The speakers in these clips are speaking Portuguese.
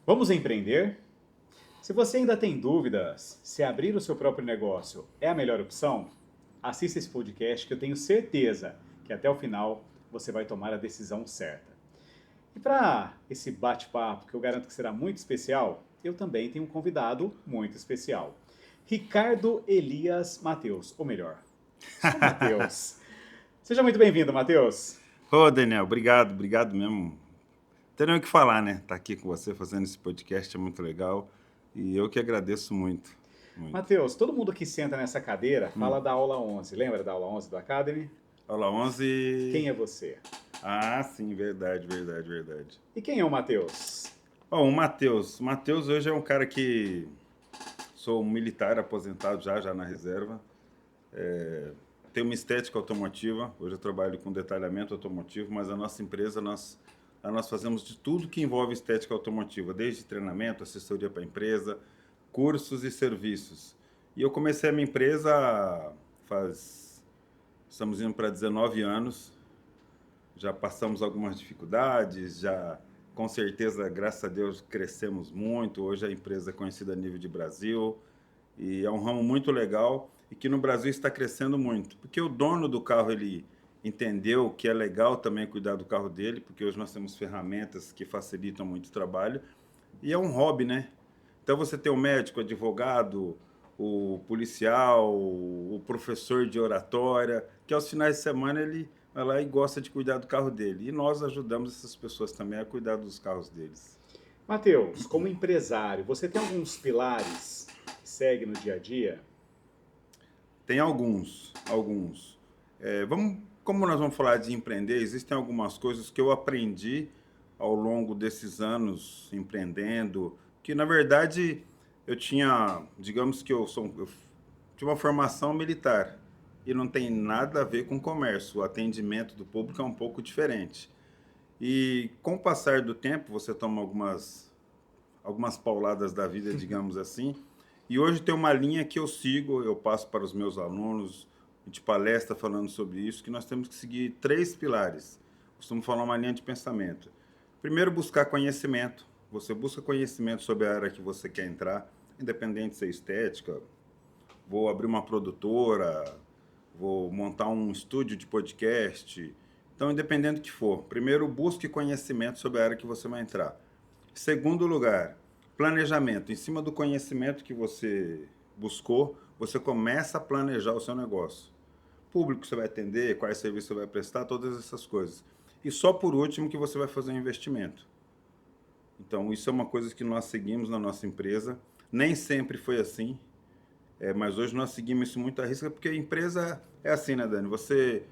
Vamos empreender? Se você ainda tem dúvidas se abrir o seu próprio negócio é a melhor opção, assista esse podcast que eu tenho certeza que até o final você vai tomar a decisão certa. E para esse bate-papo, que eu garanto que será muito especial, eu também tenho um convidado muito especial. Ricardo Elias Mateus, ou melhor, sou Mateus. Seja muito bem-vindo, Mateus. Ô, Daniel, obrigado mesmo. Tem nem o que falar, né? Tá aqui com você fazendo esse podcast é muito legal e eu que agradeço muito, muito. Mateus, todo mundo que senta nessa cadeira fala da aula 11. Lembra da aula 11 do Academy? Aula 11. Quem é você? Ah, sim, verdade. E quem é o Mateus? Bom, o Matheus. O Matheus hoje é um cara que sou um militar aposentado já na reserva. Tenho uma estética automotiva. Hoje eu trabalho com detalhamento automotivo, mas a nossa empresa, nós fazemos de tudo que envolve estética automotiva, desde treinamento, assessoria para a empresa, cursos e serviços. E eu comecei a minha empresa estamos indo para 19 anos, já passamos algumas dificuldades, já com certeza, graças a Deus, crescemos muito. Hoje a empresa é conhecida a nível de Brasil e é um ramo muito legal e que no Brasil está crescendo muito, porque o dono do carro ele entendeu que é legal também cuidar do carro dele, porque hoje nós temos ferramentas que facilitam muito o trabalho e é um hobby, né? Então você tem o médico, o advogado, o policial, o professor de oratória, que aos finais de semana ele vai lá e gosta de cuidar do carro dele. E nós ajudamos essas pessoas também a cuidar dos carros deles. Mateus, como empresário, você tem alguns pilares que segue no dia a dia? Tem alguns. Como nós vamos falar de empreender, existem algumas coisas que eu aprendi ao longo desses anos empreendendo, que na verdade eu tinha, digamos que eu tinha uma formação militar e não tem nada a ver com comércio. O atendimento do público é um pouco diferente. E com o passar do tempo, você toma algumas pauladas da vida, digamos assim. E hoje tem uma linha que eu sigo, eu passo para os meus alunos, a gente palestra falando sobre isso, que nós temos que seguir três pilares. Costumo falar uma linha de pensamento. Primeiro, buscar conhecimento. Você busca conhecimento sobre a área que você quer entrar, independente se é estética, vou abrir uma produtora, vou montar um estúdio de podcast. Então, independente do que for, primeiro busque conhecimento sobre a área que você vai entrar. Segundo lugar, planejamento. Em cima do conhecimento que você buscou, você começa a planejar o seu negócio. Público que você vai atender, quais serviços você vai prestar, todas essas coisas. E só por último que você vai fazer um investimento. Então, isso é uma coisa que nós seguimos na nossa empresa. Nem sempre foi assim, mas hoje nós seguimos isso muito à risca, porque a empresa é assim, né, Dani? Você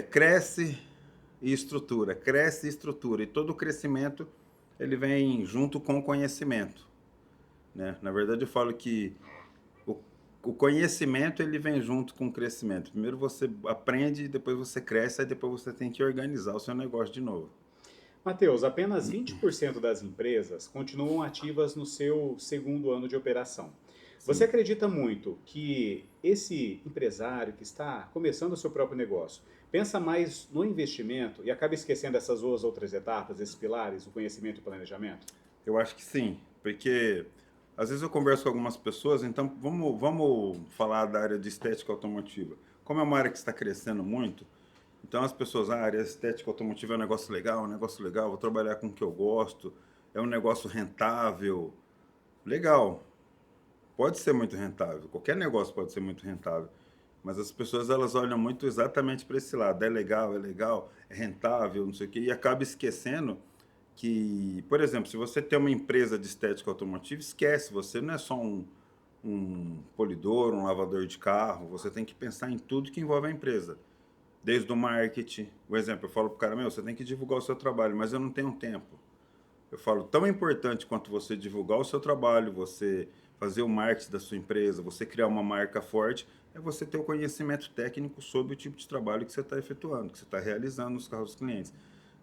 cresce e estrutura, e todo crescimento ele vem junto com o conhecimento, né? Na verdade, eu falo que o, o conhecimento ele vem junto com o crescimento. Primeiro você aprende, depois você cresce, aí depois você tem que organizar o seu negócio de novo. Mateus, apenas 20% das empresas continuam ativas no seu segundo ano de operação. Você Sim. acredita muito que esse empresário que está começando o seu próprio negócio pensa mais no investimento e acaba esquecendo essas duas outras etapas, esses pilares, o conhecimento e o planejamento? Eu acho que sim, porque às vezes eu converso com algumas pessoas, então vamos falar da área de estética automotiva. Como é uma área que está crescendo muito, então as pessoas, a área estética automotiva é um negócio legal, vou trabalhar com o que eu gosto, é um negócio rentável. Legal, pode ser muito rentável, qualquer negócio pode ser muito rentável, mas as pessoas elas olham muito exatamente para esse lado, é legal, é rentável, não sei o quê, e acaba esquecendo que, por exemplo, se você tem uma empresa de estética automotiva, esquece, você não é só um polidor, um lavador de carro, você tem que pensar em tudo que envolve a empresa. Desde o marketing, por exemplo, eu falo para o cara, meu, você tem que divulgar o seu trabalho, mas eu não tenho tempo. Eu falo, tão importante quanto você divulgar o seu trabalho, você fazer o marketing da sua empresa, você criar uma marca forte, é você ter o conhecimento técnico sobre o tipo de trabalho que você está efetuando, que você está realizando nos carros dos clientes.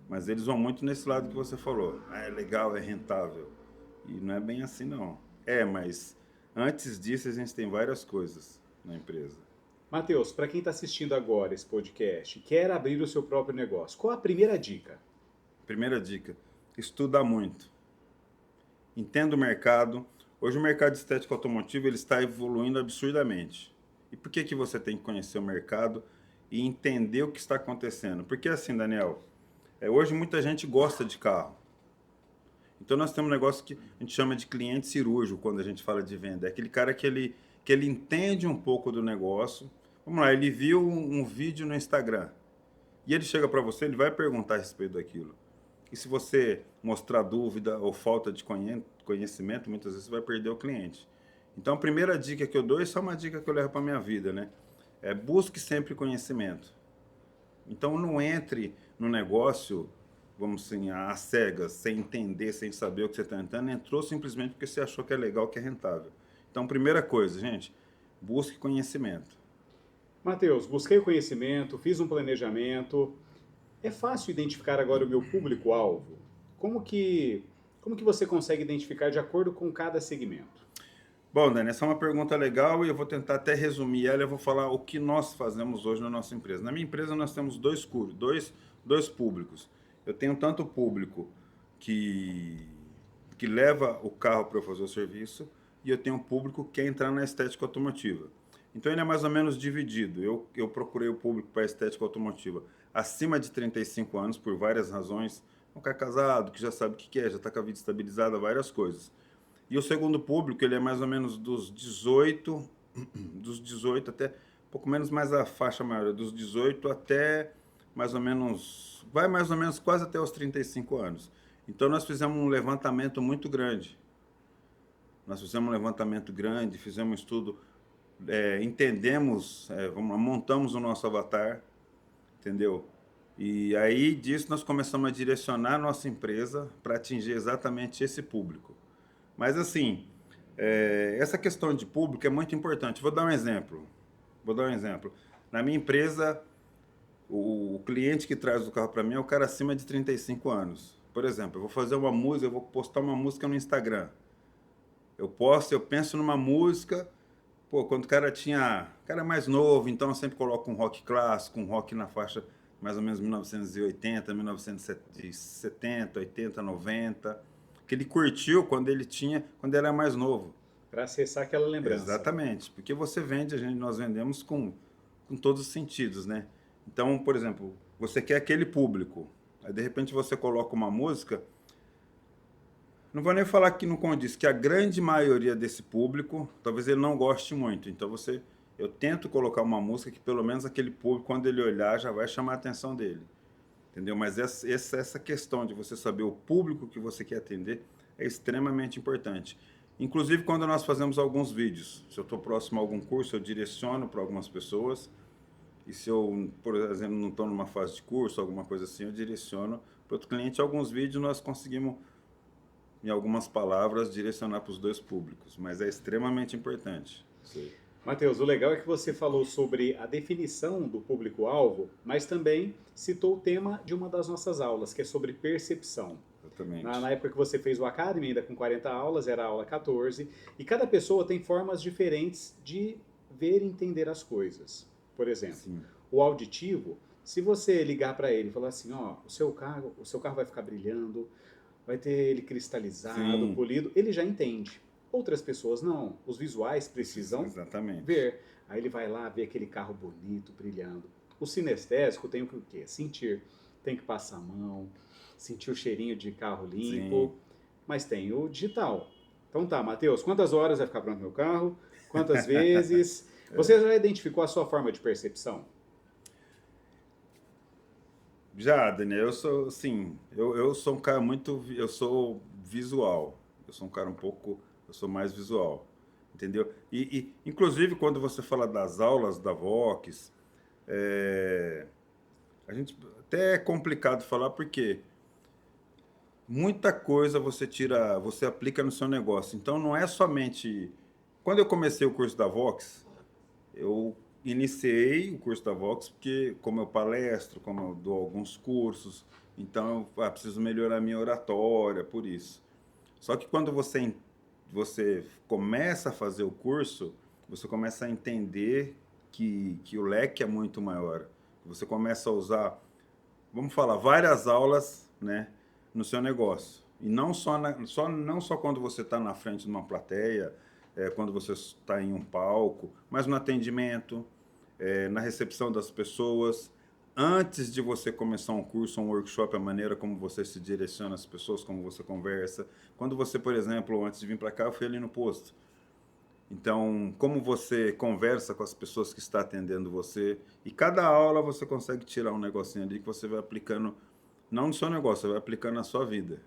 Mas eles vão muito nesse lado que você falou. Ah, é legal, é rentável. E não é bem assim, não. É, mas antes disso a gente tem várias coisas na empresa. Mateus, para quem está assistindo agora esse podcast, quer abrir o seu próprio negócio, qual a primeira dica? Primeira dica, estuda muito. entenda o mercado. Hoje o mercado de estética automotiva ele está evoluindo absurdamente. E por que que você tem que conhecer o mercado e entender o que está acontecendo? Porque assim, Daniel, hoje muita gente gosta de carro. Então nós temos um negócio que a gente chama de cliente cirúrgico quando a gente fala de venda. É aquele cara que ele entende um pouco do negócio. Vamos lá, ele viu um vídeo no Instagram. E ele chega para você, ele vai perguntar a respeito daquilo. E se você mostrar dúvida ou falta de conhecimento, muitas vezes você vai perder o cliente. Então, a primeira dica que eu dou, isso é uma dica que eu levo para minha vida, né? Busque sempre conhecimento. Então, não entre no negócio, vamos assim, às cegas, sem entender, sem saber o que você está entrando. Entrou simplesmente porque você achou que é legal, que é rentável. Então, primeira coisa, gente, busque conhecimento. Matheus, busquei o conhecimento, fiz um planejamento. É fácil identificar agora o meu público-alvo? Como que você consegue identificar de acordo com cada segmento? Bom, Dani, essa é uma pergunta legal e eu vou tentar até resumir ela. Eu vou falar o que nós fazemos hoje na nossa empresa. Na minha empresa nós temos dois públicos. Eu tenho tanto o público que, que leva o carro para eu fazer o serviço e eu tenho um público que quer entrar na estética automotiva. Então ele é mais ou menos dividido. Eu procurei o público para a estética automotiva acima de 35 anos por várias razões. Um cara casado, que já sabe o que é, já está com a vida estabilizada, várias coisas. E o segundo público, ele é mais ou menos dos 18 até, um pouco menos mais a faixa maior, dos 18 até mais ou menos, vai mais ou menos quase até os 35 anos. Então nós fizemos um levantamento muito grande. Nós fizemos um levantamento grande, fizemos um estudo, entendemos, montamos o nosso avatar, entendeu? E aí disso nós começamos a direcionar a nossa empresa para atingir exatamente esse público. Mas assim, essa questão de público é muito importante. Vou dar um exemplo. Na minha empresa, o cliente que traz o carro para mim é o cara acima de 35 anos. Por exemplo, eu vou fazer uma música, eu vou postar uma música no Instagram. Eu penso numa música, pô, quando o cara é mais novo, então eu sempre coloco um rock clássico, um rock na faixa mais ou menos 1980, 1970, 80, 90, que ele curtiu quando quando ele era mais novo. Para acessar aquela lembrança. Exatamente, porque você vende, nós vendemos com todos os sentidos, né? Então, por exemplo, você quer aquele público, aí de repente você coloca uma música, não vou nem falar que não condiz, que a grande maioria desse público, talvez ele não goste muito, então eu tento colocar uma música que pelo menos aquele público, quando ele olhar, já vai chamar a atenção dele. Entendeu? Mas essa questão de você saber o público que você quer atender é extremamente importante. Inclusive, quando nós fazemos alguns vídeos, se eu estou próximo a algum curso, eu direciono para algumas pessoas. E se eu, por exemplo, não estou numa fase de curso, alguma coisa assim, eu direciono para outro cliente. Alguns vídeos nós conseguimos, em algumas palavras, direcionar para os dois públicos. Mas é extremamente importante. Sim. Matheus, o legal é que você falou sobre a definição do público-alvo, mas também citou o tema de uma das nossas aulas, que é sobre percepção. Exatamente. Na época que você fez o Academy, ainda com 40 aulas, era a aula 14, e cada pessoa tem formas diferentes de ver e entender as coisas. Por exemplo, sim, o auditivo, se você ligar para ele e falar assim, ó, o seu carro vai ficar brilhando, vai ter ele cristalizado, sim, polido, ele já entende. Outras pessoas não. Os visuais precisam exatamente ver. Aí ele vai lá ver aquele carro bonito, brilhando. O sinestésico tem o quê? Sentir. Tem que passar a mão, sentir o cheirinho de carro limpo. Sim. Mas tem o digital. Então tá, Matheus, quantas horas vai ficar pronto meu carro? Quantas vezes? Você já identificou a sua forma de percepção? Já, Daniel, eu sou, assim, eu sou um cara eu sou visual. Eu sou um cara eu sou mais visual, entendeu? Inclusive, quando você fala das aulas da Vox, a gente até é complicado falar porque muita coisa você aplica no seu negócio. Então, não é somente... Quando eu comecei o curso da Vox, eu iniciei o curso da Vox porque, como eu palestro, como eu dou alguns cursos, então eu preciso melhorar a minha oratória, por isso. Só que quando você começa a fazer o curso, você começa a entender que o leque é muito maior. Você começa a usar, vamos falar, várias aulas, né, no seu negócio. E não só quando você está na frente de uma plateia, quando você está em um palco, mas no atendimento, na recepção das pessoas, antes de você começar um curso, um workshop, a maneira como você se direciona às pessoas, como você conversa. Quando você, por exemplo, antes de vir para cá, eu fui ali no posto. Então, como você conversa com as pessoas que estão atendendo você, e cada aula você consegue tirar um negocinho ali que você vai aplicando, não no seu negócio, você vai aplicando na sua vida.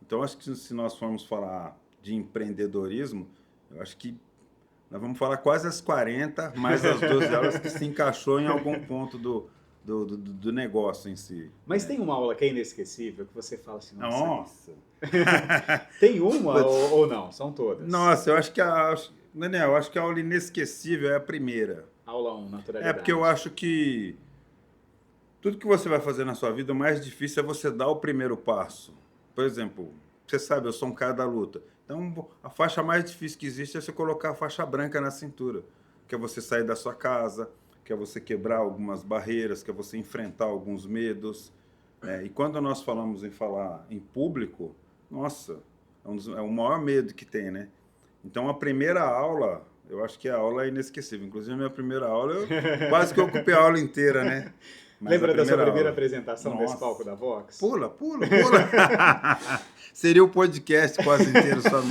Então, acho que se nós formos falar de empreendedorismo, eu acho que nós vamos falar quase as 40, mais as 12 aulas que se encaixou em algum ponto do negócio em si. Mas tem uma aula que é inesquecível, que você fala assim, Nossa! Tem uma ou não? São todas? Nossa, eu acho que Daniel, eu acho que a aula inesquecível é a primeira. Aula 1, naturalidade. Porque eu acho que tudo que você vai fazer na sua vida, o mais difícil é você dar o primeiro passo. Por exemplo, você sabe, eu sou um cara da luta. Então, a faixa mais difícil que existe é você colocar a faixa branca na cintura. Que é você sair da sua casa, que é você quebrar algumas barreiras, que é você enfrentar alguns medos. E quando nós falamos em falar em público, nossa, é o maior medo que tem, né? Então, a primeira aula, eu acho que a aula é inesquecível. Inclusive, a minha primeira aula, eu quase que eu ocupei a aula inteira, né? Mas lembra da sua primeira aula, apresentação desse palco da Vox? Pula! Seria o podcast quase inteiro só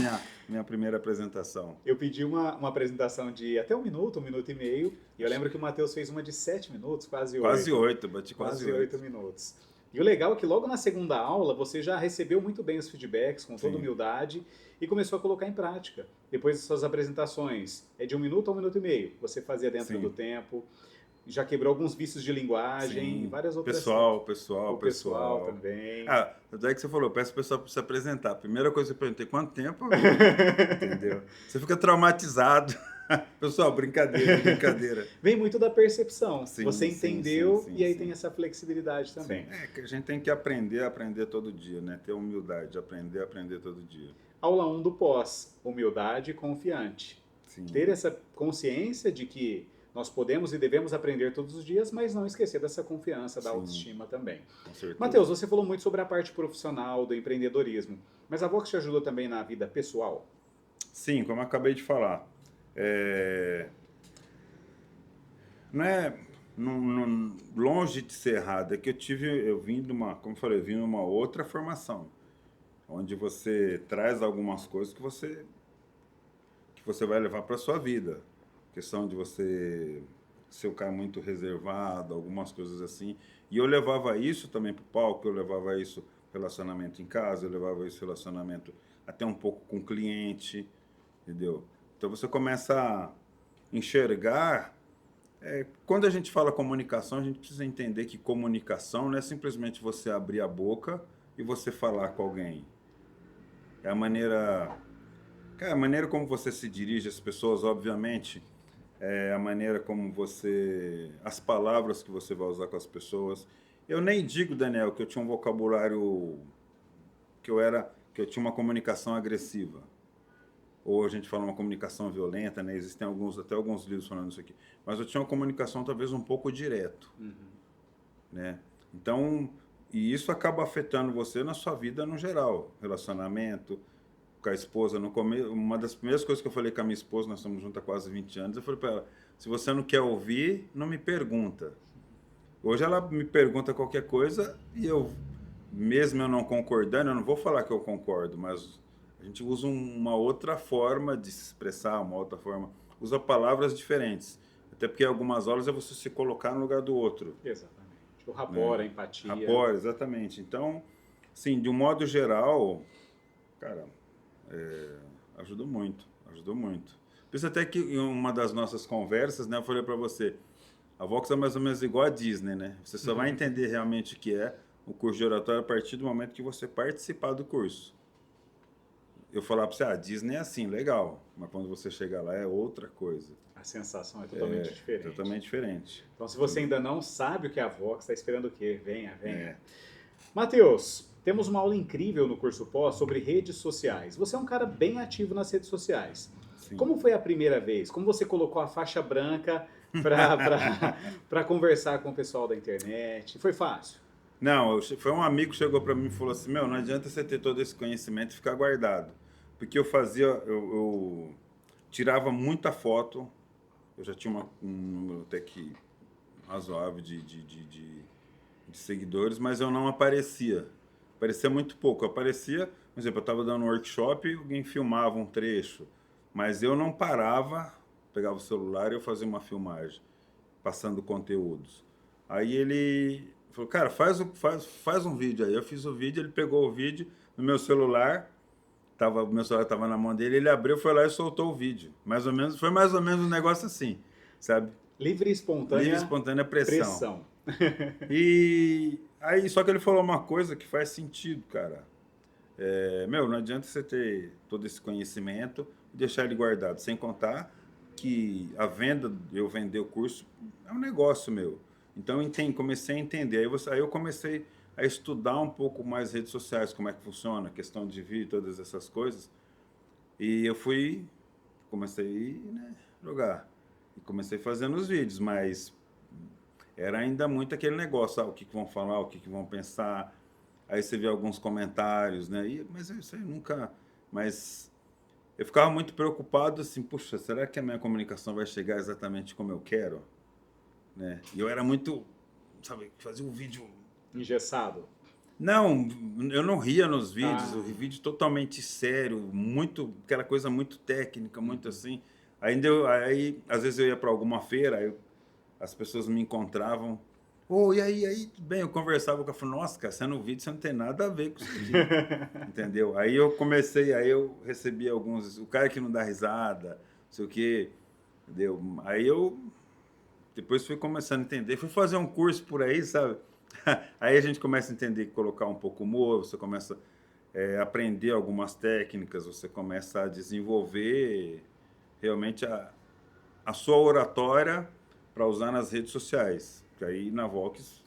minha primeira apresentação. Eu pedi uma apresentação de até 1 minuto e meio, e eu lembro que o Matheus fez uma de 7 minutos, quase 8. Quase 8, bati quase 8 minutos. E o legal é que logo na segunda aula você já recebeu muito bem os feedbacks, com toda humildade, e começou a colocar em prática. Depois das suas apresentações, é de 1 minuto a 1 minuto e meio, você fazia dentro do tempo, já quebrou alguns vícios de linguagem, várias outras pessoal também. Daí que você falou, peço o pessoal para se apresentar. A primeira coisa que eu perguntei, quanto tempo? Entendeu? Você fica traumatizado. Pessoal, brincadeira. Vem muito da percepção. Você entendeu e aí tem essa flexibilidade também. Que a gente tem que aprender todo dia, né? Ter humildade, aprender todo dia. Aula 1 do pós, humildade confiante. Sim. Ter essa consciência de que nós podemos e devemos aprender todos os dias, mas não esquecer dessa confiança, da autoestima também. Matheus, você falou muito sobre a parte profissional, do empreendedorismo, mas a Vox te ajudou também na vida pessoal? Sim, como eu acabei de falar. Não é longe de ser errado, é que eu vim de uma outra formação, onde você traz algumas coisas que você vai levar para a sua vida. Questão de você ser um cara muito reservado, algumas coisas assim. E eu levava isso também para o palco, eu levava isso relacionamento em casa, eu levava isso relacionamento até um pouco com o cliente, entendeu? Então você começa a enxergar. Quando a gente fala comunicação, a gente precisa entender que comunicação não é simplesmente você abrir a boca e você falar com alguém. É a maneira como você se dirige às pessoas, obviamente. A maneira como as palavras que você vai usar com as pessoas. Eu nem digo, Daniel, que eu tinha um vocabulário, que eu tinha uma comunicação agressiva. Ou a gente fala uma comunicação violenta, né? Existem até alguns livros falando isso aqui. Mas eu tinha uma comunicação talvez um pouco direto. Né? Então, e isso acaba afetando você na sua vida no geral. Relacionamento com a esposa. No começo, uma das primeiras coisas que eu falei com a minha esposa, nós estamos juntos há quase 20 anos, eu falei para ela, se você não quer ouvir, não me pergunta. Hoje ela me pergunta qualquer coisa e mesmo eu não concordando, eu não vou falar que eu concordo, mas a gente usa uma outra forma de se expressar, usa palavras diferentes. Até porque algumas aulas é você se colocar no lugar do outro. Exatamente. O rapport, a empatia. Rapport, exatamente. Então, sim, de um modo geral, cara, ajudou muito. Por isso até que em uma das nossas conversas, né, eu falei para você, a Vox é mais ou menos igual a Disney, né? Você só vai entender realmente o que é o curso de oratória a partir do momento que você participar do curso. Eu falar para você, a Disney é assim, legal, mas quando você chegar lá é outra coisa. A sensação é totalmente diferente. Totalmente diferente. Então, se você ainda não sabe o que é a Vox, está esperando o quê? Venha. Matheus, temos uma aula incrível no curso pós sobre redes sociais. Você é um cara bem ativo nas redes sociais. Sim. Como foi a primeira vez? Como você colocou a faixa branca para conversar com o pessoal da internet? Foi fácil? Não, foi um amigo que chegou para mim e falou assim, meu, não adianta você ter todo esse conhecimento e ficar guardado. Porque eu fazia, eu tirava muita foto, eu já tinha um número até que razoável de seguidores, mas eu não aparecia. Aparecia muito pouco. Eu aparecia, por exemplo, eu estava dando um workshop, alguém filmava um trecho, mas eu não parava, pegava o celular e eu fazia uma filmagem, passando conteúdos. Aí ele falou, cara, faz um vídeo aí. Eu fiz o vídeo, ele pegou o vídeo no meu celular, o meu celular estava na mão dele, ele abriu, foi lá e soltou o vídeo. Foi mais ou menos um negócio assim, sabe? Livre e Livre e espontânea espontânea pressão. pressão. E aí, só que ele falou uma coisa que faz sentido, cara. Meu, não adianta você ter todo esse conhecimento e deixar ele guardado, sem contar que eu vender o curso, é um negócio meu. Então, comecei a entender. Aí eu comecei a estudar um pouco mais redes sociais, como é que funciona, questão de vídeo, todas essas coisas. E comecei, né, jogar. E comecei fazendo os vídeos, mas era ainda muito aquele negócio, o que vão falar, o que vão pensar. Aí você vê alguns comentários, né? Mas isso aí nunca... Mas eu ficava muito preocupado, assim, puxa, será que a minha comunicação vai chegar exatamente como eu quero? Né? E eu era muito, sabe, fazia um vídeo... Engessado. Não, eu não ria nos vídeos, Ah, o vídeo totalmente sério, muito, aquela coisa muito técnica, muito assim. Aí às vezes eu ia para alguma feira, as pessoas me encontravam, e aí, tudo bem, eu conversava com ela, falei, nossa, cara, você no vídeo você não tem nada a ver com isso aqui, entendeu? Aí eu recebi o cara que não dá risada, não sei o quê, entendeu? Depois fui começando a entender, fui fazer um curso por aí, sabe? Aí a gente começa a entender que colocar um pouco humor, você começa a aprender algumas técnicas, você começa a desenvolver realmente a sua oratória para usar nas redes sociais. Que aí na Vox,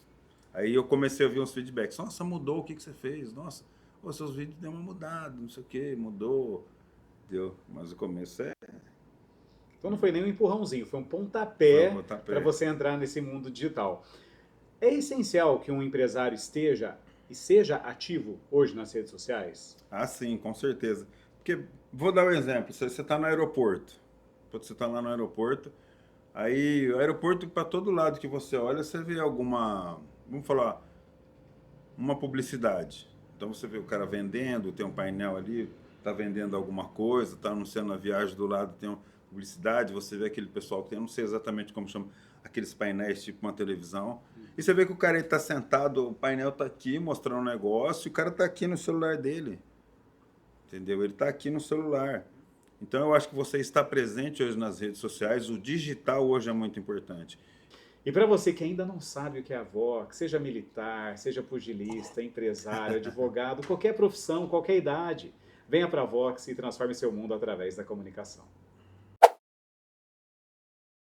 aí eu comecei a ouvir uns feedbacks. Nossa, mudou, o que você fez? Nossa, seus vídeos deu uma mudada, não sei o que, mudou. Deu. Mas o começo então não foi nem um empurrãozinho, foi um foi um pontapé para pontapé. você entrar nesse mundo digital. É essencial que um empresário esteja e seja ativo hoje nas redes sociais? Ah, sim, com certeza. Porque, vou dar um exemplo, você está no aeroporto. Você está lá no aeroporto, aí o aeroporto, para todo lado que você olha, você vê vamos falar, uma publicidade. Então você vê o cara vendendo, tem um painel ali, está vendendo alguma coisa, está anunciando a viagem do lado, tem uma publicidade, você vê aquele pessoal que tem, eu não sei exatamente como chama, aqueles painéis tipo uma televisão. E você vê que o cara está sentado, o painel está aqui mostrando um negócio, e o cara está aqui no celular dele. Entendeu? Ele está aqui no celular. Então eu acho que você está presente hoje nas redes sociais, o digital hoje é muito importante. E para você que ainda não sabe o que é a Vox, seja militar, seja pugilista, empresário, advogado, qualquer profissão, qualquer idade, venha para a Vox e transforme seu mundo através da comunicação.